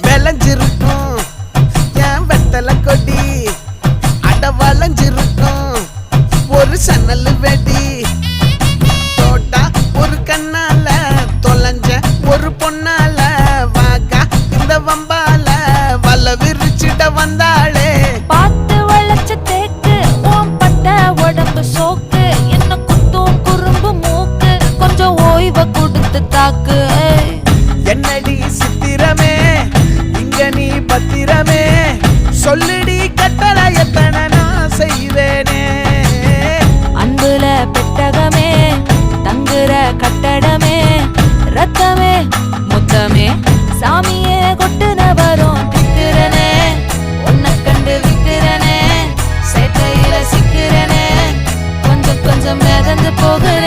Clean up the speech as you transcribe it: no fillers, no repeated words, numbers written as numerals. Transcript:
விளைஞ்சிருக்கும் என் வெத்தலை கொடி அட வளைஞ்சிருக்கும் ஒரு சன்னல் வெடி தோட்டா ஒரு கண்ணால தொலைஞ்ச ஒரு பொண்ணால வாக்கா இந்த வம்பால வல விரிச்சிட வந்தாளே பார்த்து வளைச்ச தேக்கு ஓம் பட்ட உடம்பு சோக்கு என்ன குத்தும் குறும்பு மூக்கு கொஞ்சம் ஓய்வை கொடுத்து தாக்கு என்னடி சித்திரமே இங்க நீ பத்திரமே சொல்லுடி கட்டளை எத்தனை நான் செய்வேனே அன்புல பெட்டகமே தங்குற கட்டடமே ரத்தமே முத்தமே சாமியே கொட்டுன வரும் திக்கிறனே உன்னை கண்டு விக்கிறனே சேட்டையில சிக்கிறனே கொஞ்சம் கொஞ்சம் மிதந்து போகிற